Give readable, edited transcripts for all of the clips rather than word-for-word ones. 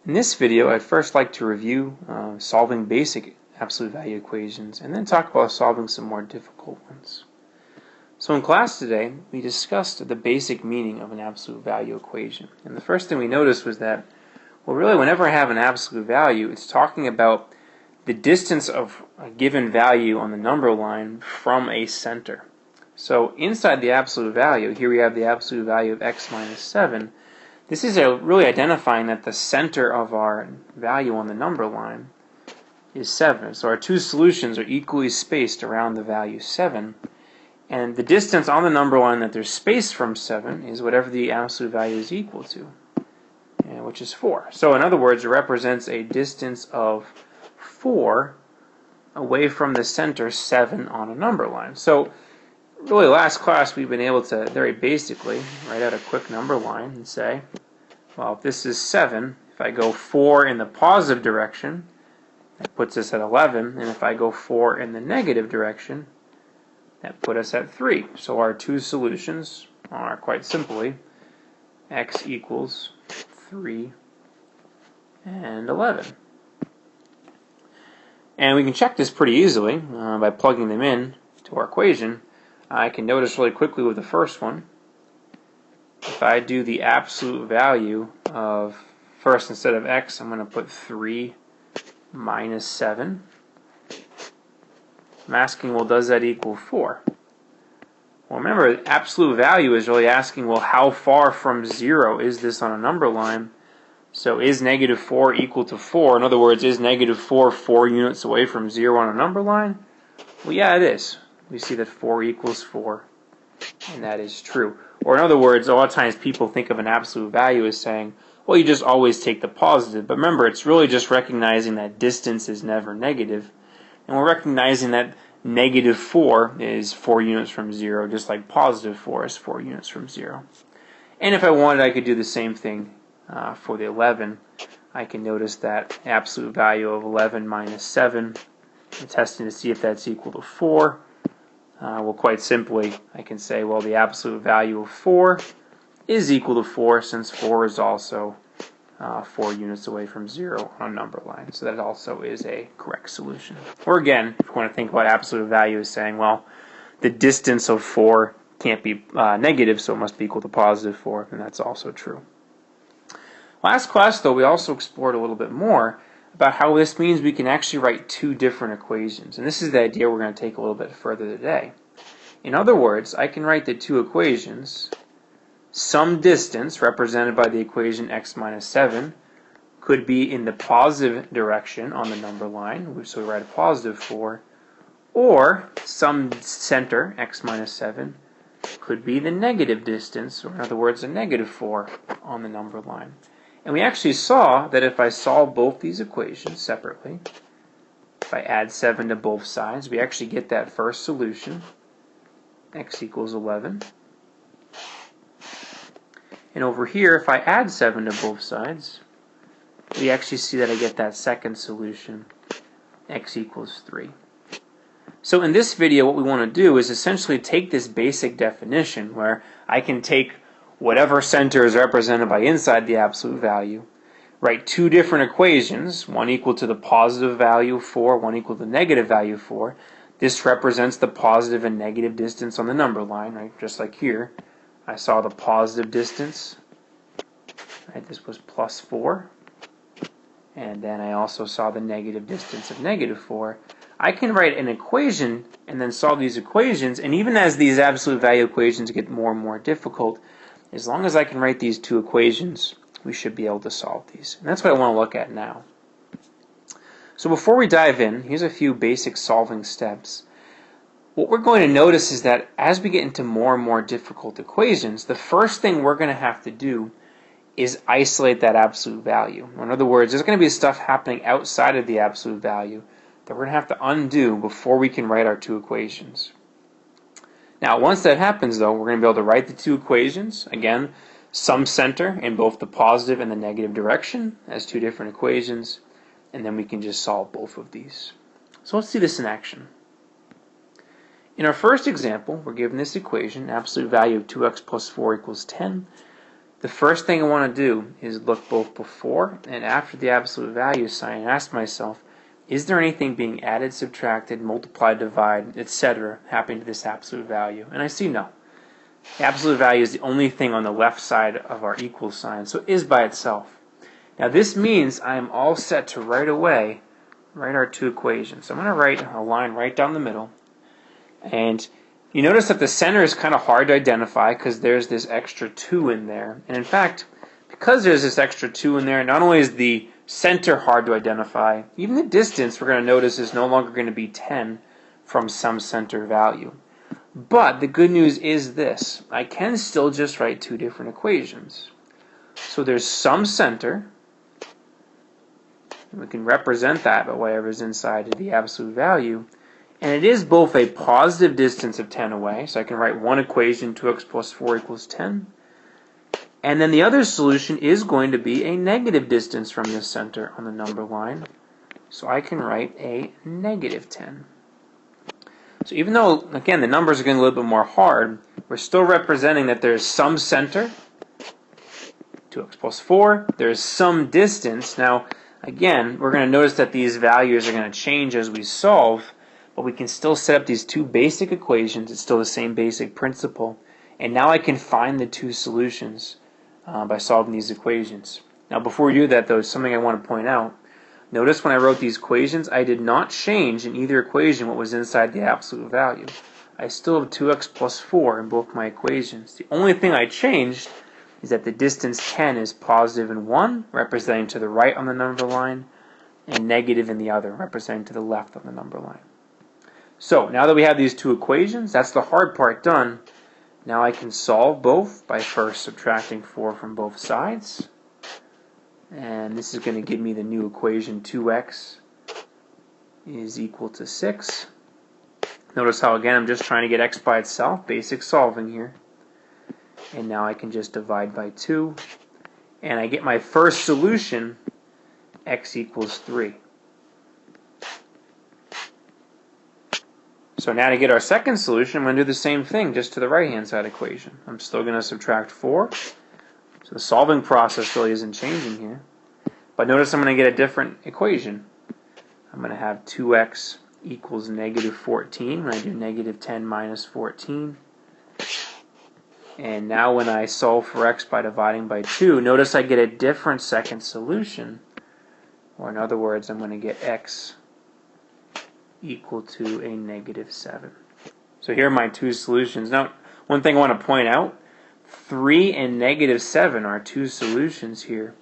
In this video, I'd first like to review solving basic absolute value equations and then talk about solving some more difficult ones. So in class today, we discussed the basic meaning of an absolute value equation. And the first thing we noticed was that, well, really whenever I have an absolute value, it's talking about the distance of a given value on the number line from a center. So inside the absolute value, here we have the absolute value of x minus 7. This is really identifying that the center of our value on the number line is 7. So our two solutions are equally spaced around the value 7. And the distance on the number line that they're spaced from 7 is whatever the absolute value is equal to, which is 4. So in other words, it represents a distance of 4 away from the center 7 on a number line. So really last class we've been able to very basically write out a quick number line and say, well, if this is 7, if I go 4 in the positive direction, that puts us at 11, and if I go 4 in the negative direction, that put us at 3. So our two solutions are quite simply x equals 3 and 11. And we can check this pretty easily by plugging them in to our equation. I can notice really quickly with the first one, if I do the absolute value of, first instead of x, I'm going to put 3 minus 7. I'm asking, well, does that equal 4? Well, remember, absolute value is really asking, well, how far from 0 is this on a number line? So is negative 4 equal to 4? In other words, is negative 4 4 units away from 0 on a number line? Well, yeah, it is. We see that 4 equals 4, and that is true. Or in other words, a lot of times people think of an absolute value as saying, well, you just always take the positive. But remember, it's really just recognizing that distance is never negative. And we're recognizing that negative 4 is 4 units from 0, just like positive 4 is 4 units from 0. And if I wanted, I could do the same thing for the 11. I can notice that absolute value of 11 minus 7. I'm testing to see if that's equal to 4. Well, quite simply, I can say, well, the absolute value of 4 is equal to 4, since 4 is also 4 units away from 0 on a number line. So that also is a correct solution. Or again, if you want to think about absolute value as saying, well, the distance of 4 can't be negative, so it must be equal to positive 4, and that's also true. Last class, though, we also explored a little bit more about how this means we can actually write two different equations. And this is the idea we're going to take a little bit further today. In other words, I can write the two equations. Some distance, represented by the equation x minus 7, could be in the positive direction on the number line, so we write a positive 4, or some center, x minus 7, could be the negative distance, or in other words, a negative 4 on the number line. And we actually saw that if I solve both these equations separately, if I add 7 to both sides, we actually get that first solution, x equals 11. And over here, if I add 7 to both sides, we actually see that I get that second solution, x equals 3. So in this video, what we want to do is essentially take this basic definition where I can take whatever center is represented by inside the absolute value, write two different equations, one equal to the positive value 4, one equal to the negative value 4. This represents the positive and negative distance on the number line, right? Just like here, I saw the positive distance, right? This was plus 4, and then I also saw the negative distance of negative 4. I can write an equation and then solve these equations, and even as these absolute value equations get more and more difficult, as long as I can write these two equations, we should be able to solve these. And that's what I want to look at now. So before we dive in, here's a few basic solving steps. What we're going to notice is that as we get into more and more difficult equations, the first thing we're going to have to do is isolate that absolute value. In other words, there's going to be stuff happening outside of the absolute value that we're going to have to undo before we can write our two equations. Now, once that happens, though, we're going to be able to write the two equations. Again, some center in both the positive and the negative direction as two different equations, and then we can just solve both of these. So let's see this in action. In our first example, we're given this equation, absolute value of 2x plus 4 equals 10. the first thing I want to do is look both before and after the absolute value sign and ask myself, is there anything being added, subtracted, multiplied, divided, etc. happening to this absolute value? And I see no. The absolute value is the only thing on the left side of our equal sign, so it is by itself. Now this means I am all set to right away write our two equations. So I'm going to write a line right down the middle. And you notice that the center is kind of hard to identify because there's this extra 2 in there. And in fact, because there's this extra 2 in there, not only is the center hard to identify, even the distance we're going to notice is no longer going to be 10 from some center value. But the good news is this. I can still just write two different equations. So there's some center, and we can represent that by whatever's inside of the absolute value. And it is both a positive distance of 10 away, so I can write one equation, 2x plus 4 equals 10. And then the other solution is going to be a negative distance from the center on the number line. So I can write a negative 10. So even though, again, the numbers are getting a little bit more hard, we're still representing that there's some center, 2x plus 4, there's some distance. Now, again, we're going to notice that these values are going to change as we solve, but we can still set up these two basic equations. It's still the same basic principle. And now I can find the two solutions by solving these equations. Now, before we do that, though, something I want to point out. Notice when I wrote these equations, I did not change in either equation what was inside the absolute value. I still have 2x plus 4 in both my equations. The only thing I changed is that the distance 10 is positive in one, representing to the right on the number line, and negative in the other, representing to the left on the number line. So now that we have these two equations, that's the hard part done. Now I can solve both by first subtracting 4 from both sides. And this is going to give me the new equation 2x is equal to 6. Notice how, again, I'm just trying to get x by itself, basic solving here. And now I can just divide by 2. And I get my first solution, x equals 3. So now to get our second solution, I'm going to do the same thing, just to the right-hand side equation. I'm still going to subtract 4. So the solving process really isn't changing here. But notice I'm going to get a different equation. I'm going to have 2x equals negative 14 when I do negative 10 minus 14. And now when I solve for x by dividing by 2, notice I get a different second solution. Or in other words, I'm going to get x equal to a negative 7. So here are my two solutions. Now, one thing I want to point out, 3 and negative 7, our two solutions here,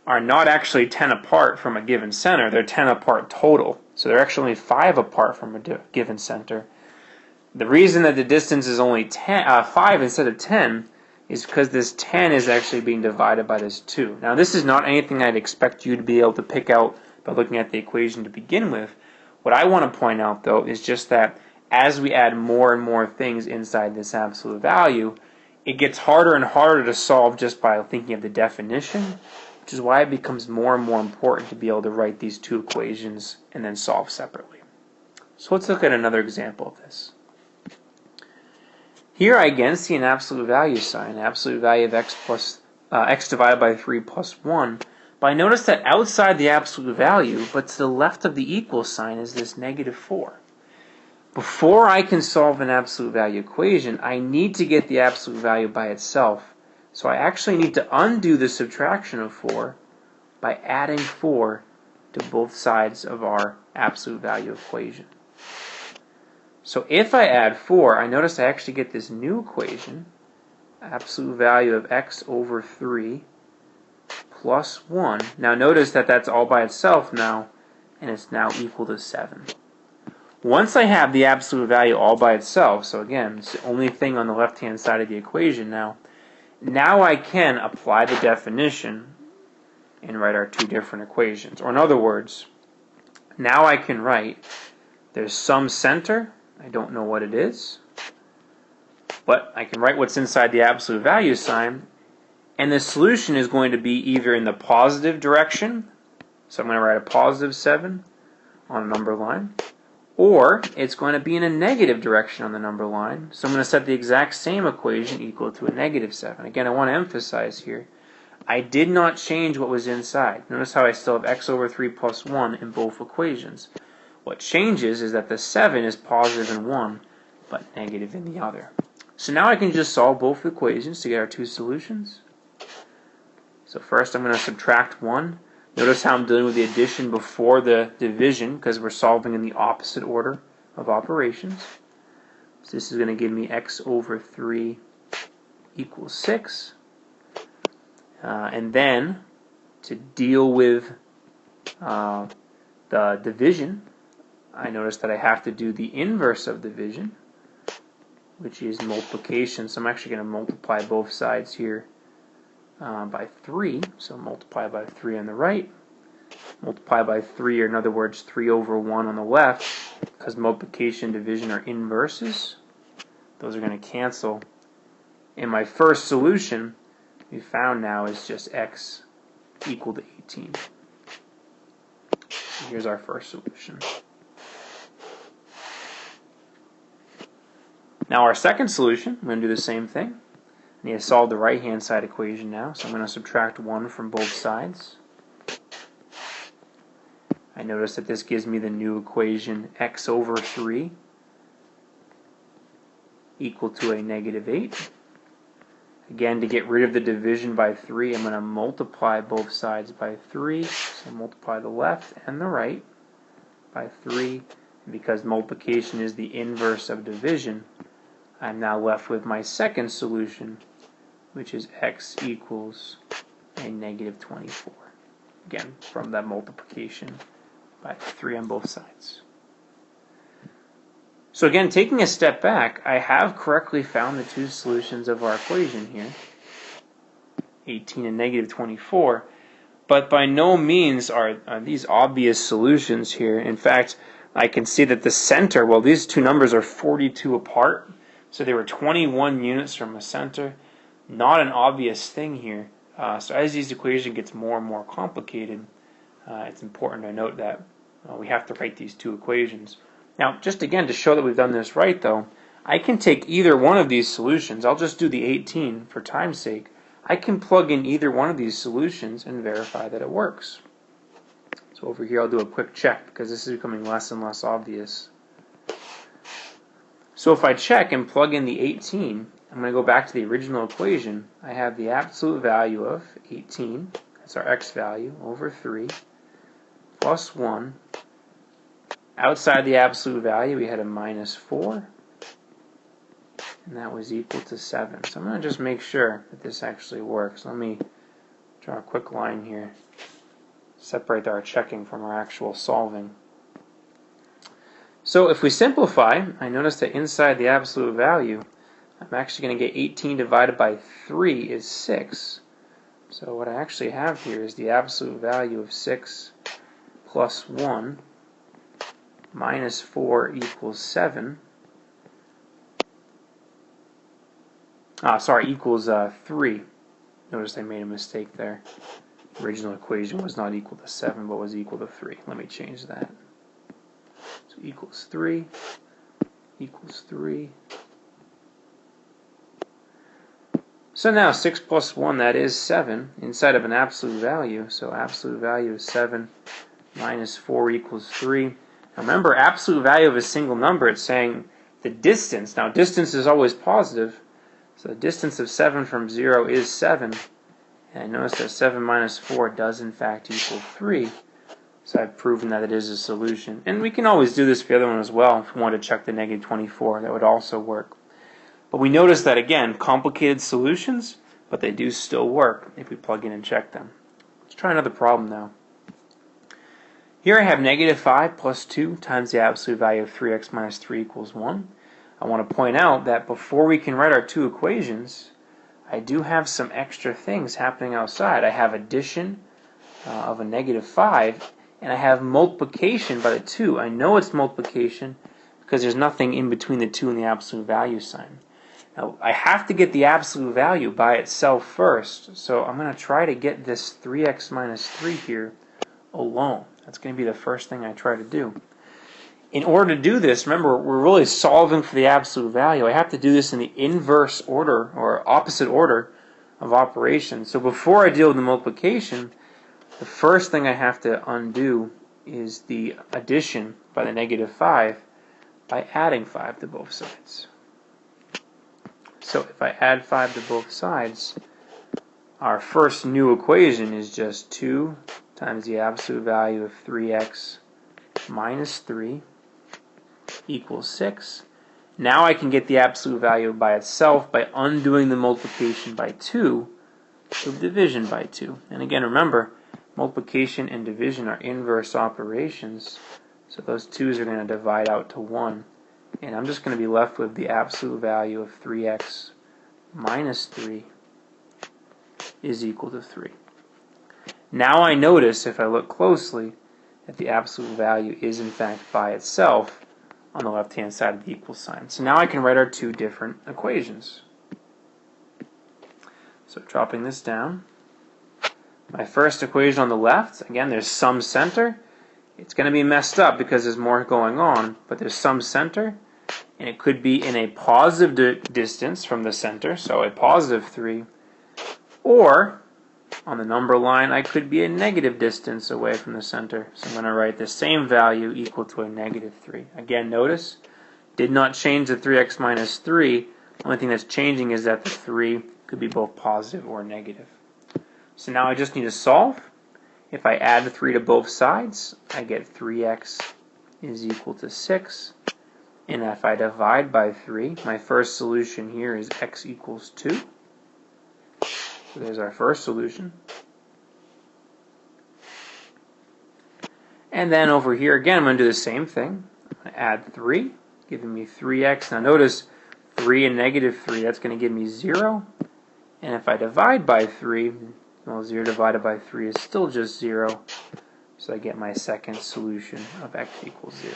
are not actually 10 apart from a given center. They're 10 apart total. So they're actually only 5 apart from a given center. The reason that the distance is only 5 instead of 10 is because this 10 is actually being divided by this 2. Now this is not anything I'd expect you to be able to pick out by looking at the equation to begin with. What I want to point out, though, is just that as we add more and more things inside this absolute value, it gets harder and harder to solve just by thinking of the definition, which is why it becomes more and more important to be able to write these two equations and then solve separately. So let's look at another example of this. Here I again see an absolute value sign, absolute value of x divided by 3 plus 1. But I notice that outside the absolute value, but to the left of the equal sign, is this negative 4. Before I can solve an absolute value equation, I need to get the absolute value by itself. So I actually need to undo the subtraction of 4 by adding 4 to both sides of our absolute value equation. So if I add 4, I notice I actually get this new equation, absolute value of x over 3 plus 1. Now notice that that's all by itself now, and it's now equal to 7. Once I have the absolute value all by itself, so again, it's the only thing on the left-hand side of the equation now I can apply the definition and write our two different equations. Or in other words, now I can write there's some center, I don't know what it is, but I can write what's inside the absolute value sign, and the solution is going to be either in the positive direction, so I'm going to write a positive 7 on a number line, or it's going to be in a negative direction on the number line. So I'm going to set the exact same equation equal to a negative 7. Again, I want to emphasize here, I did not change what was inside. Notice how I still have x over 3 plus 1 in both equations. What changes is that the 7 is positive in one, but negative in the other. So now I can just solve both equations to get our two solutions. So first I'm going to subtract 1. Notice how I'm dealing with the addition before the division because we're solving in the opposite order of operations. So this is going to give me x over 3 equals 6. And then to deal with the division, I notice that I have to do the inverse of division, which is multiplication. So I'm actually going to multiply both sides here by 3. So multiply by 3 on the right, multiply by 3, or in other words 3 over 1 on the left, because multiplication and division are inverses. Those are going to cancel. And my first solution we found now is just x equal to 18. So here's our first solution. Now our second solution, I'm going to do the same thing. I need to solve the right-hand side equation now, so I'm going to subtract 1 from both sides. I notice that this gives me the new equation x over 3 equal to a negative 8. Again, to get rid of the division by 3, I'm going to multiply both sides by 3. So multiply the left and the right by 3. And because multiplication is the inverse of division, I'm now left with my second solution, which is x equals a negative 24. Again, from that multiplication by 3 on both sides. So again, taking a step back, I have correctly found the two solutions of our equation here, 18 and negative 24, but by no means are these obvious solutions here. In fact, I can see that the center, well, these two numbers are 42 apart, so they were 21 units from a center. Not an obvious thing here. So as these equation gets more and more complicated, it's important to note that we have to write these two equations. Now, just again to show that we've done this right, though, I can take either one of these solutions. I'll just do the 18 for time's sake. I can plug in either one of these solutions and verify that it works. So over here I'll do a quick check because this is becoming less and less obvious. So if I check and plug in the 18, I'm going to go back to the original equation. I have the absolute value of 18, that's our x value, over 3, plus 1. Outside the absolute value, we had a minus 4, and that was equal to 7. So I'm going to just make sure that this actually works. Let me draw a quick line here, separate our checking from our actual solving. So if we simplify, I notice that inside the absolute value, I'm actually going to get 18 divided by 3 is 6. So what I actually have here is the absolute value of 6 plus 1 minus 4 equals 7. Equals 3. Notice I made a mistake there. The original equation was not equal to 7, but was equal to 3. Let me change that. So equals 3, equals 3. So now 6 plus 1, that is 7, inside of an absolute value. So absolute value is 7 minus 4 equals 3. Now remember, absolute value of a single number, it's saying the distance. Now distance is always positive. So the distance of 7 from 0 is 7. And notice that 7 minus 4 does in fact equal 3. So I've proven that it is a solution. And we can always do this for the other one as well. If we want to check the negative 24, that would also work. But we notice that, again, complicated solutions, but they do still work if we plug in and check them. Let's try another problem now. Here I have negative 5 plus 2 times the absolute value of 3x minus 3 equals 1. I want to point out that before we can write our two equations, I do have some extra things happening outside. I have addition of a negative 5, and I have multiplication by the 2. I know it's multiplication because there's nothing in between the 2 and the absolute value sign. Now, I have to get the absolute value by itself first, so I'm going to try to get this 3x minus 3 here alone. That's going to be the first thing I try to do. in order to do this, remember, we're really solving for the absolute value. I have to do this in the inverse order or opposite order of operations. So before I deal with the multiplication, the first thing I have to undo is the addition by the negative 5 by adding 5 to both sides. So if I add 5 to both sides, our first new equation is just 2 times the absolute value of 3x minus 3 equals 6. Now I can get the absolute value by itself by undoing the multiplication by 2 with division by 2. And again, remember, multiplication and division are inverse operations, so those 2's are going to divide out to 1. And I'm just going to be left with the absolute value of 3x minus 3 is equal to 3. Now I notice, if I look closely, that the absolute value is in fact by itself on the left-hand side of the equal sign. So now I can write our two different equations. So dropping this down, my first equation on the left, again, there's some center. It's going to be messed up because there's more going on, but there's some center, and it could be in a positive distance from the center, so a positive 3, or on the number line, I could be a negative distance away from the center. So I'm going to write the same value equal to a negative 3. Again, notice, did not change the 3x minus 3. The only thing that's changing is that the 3 could be both positive or negative. So now I just need to solve. If I add 3 to both sides, I get 3x is equal to 6. And if I divide by 3, my first solution here is x equals 2. So there's our first solution. And then over here again, I'm going to do the same thing. I'm going to add 3, giving me 3x. Now notice 3 and negative 3, that's going to give me 0. And if I divide by 3, well, 0 divided by 3 is still just 0. So I get my second solution of x equals 0.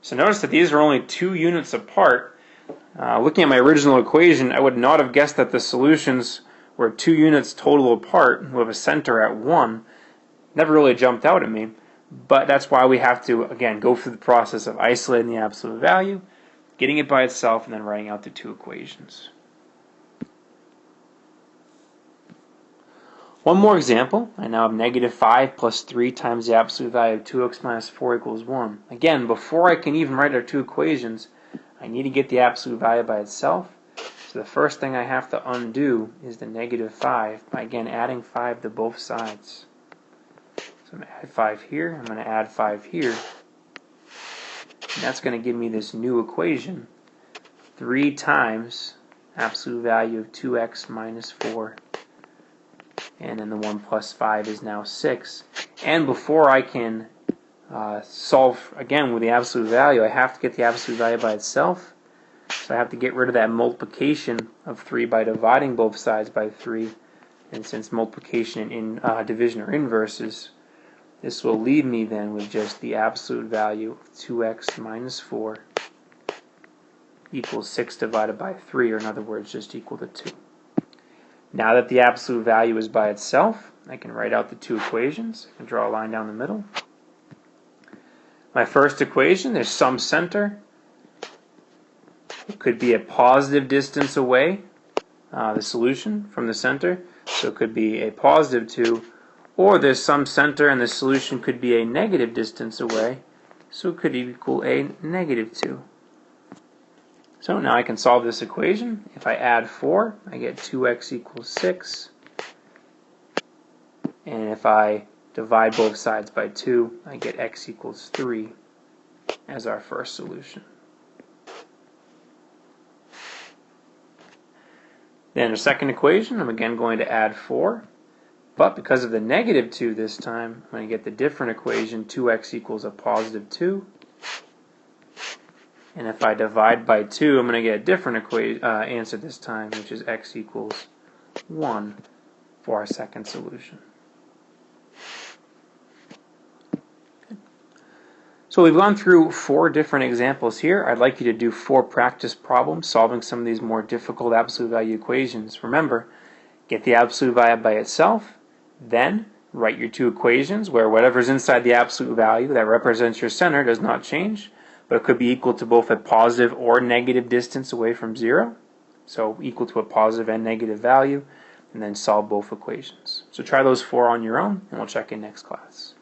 So notice that these are only 2 units apart. Looking at my original equation, I would not have guessed that the solutions were 2 units total apart with a center at 1. Never really jumped out at me, but that's why we have to, again, go through the process of isolating the absolute value, getting it by itself, and then writing out the 2 equations. One more example. I now have negative 5 plus 3 times the absolute value of 2x minus 4 equals 1. Again, before I can even write our 2 equations, I need to get the absolute value by itself. So the first thing I have to undo is the negative 5 by, again, adding 5 to both sides. So I'm going to add 5 here, I'm going to add 5 here. And that's going to give me this new equation, 3 times absolute value of 2x minus 4. And then the 1 plus 5 is now 6. And before I can solve, again, with the absolute value, I have to get the absolute value by itself. So I have to get rid of that multiplication of 3 by dividing both sides by 3. And since multiplication and division are inverses, this will leave me then with just the absolute value of 2x minus 4 equals 6 divided by 3, or in other words, just equal to 2. Now that the absolute value is by itself, I can write out the 2 equations. I can draw a line down the middle. My first equation, there's some center. It could be a positive distance away, the solution from the center. So it could be a positive 2, or there's some center and the solution could be a negative distance away. So it could equal a negative 2. So now I can solve this equation. If I add 4, I get 2x equals 6. And if I divide both sides by 2, I get x equals 3 as our first solution. Then the second equation, I'm again going to add 4. But because of the negative 2 this time, I'm going to get the different equation, 2x equals a positive 2. And if I divide by 2, I'm going to get a different answer this time, which is x equals 1 for our second solution. So we've gone through 4 different examples here. I'd like you to do 4 practice problems solving some of these more difficult absolute value equations. Remember, get the absolute value by itself, then Write your two equations where whatever's inside the absolute value that represents your center does not change, but it could be equal to both a positive or negative distance away from 0. So equal to a positive and negative value, and then solve both equations. So try those 4 on your own, and we'll check in next class.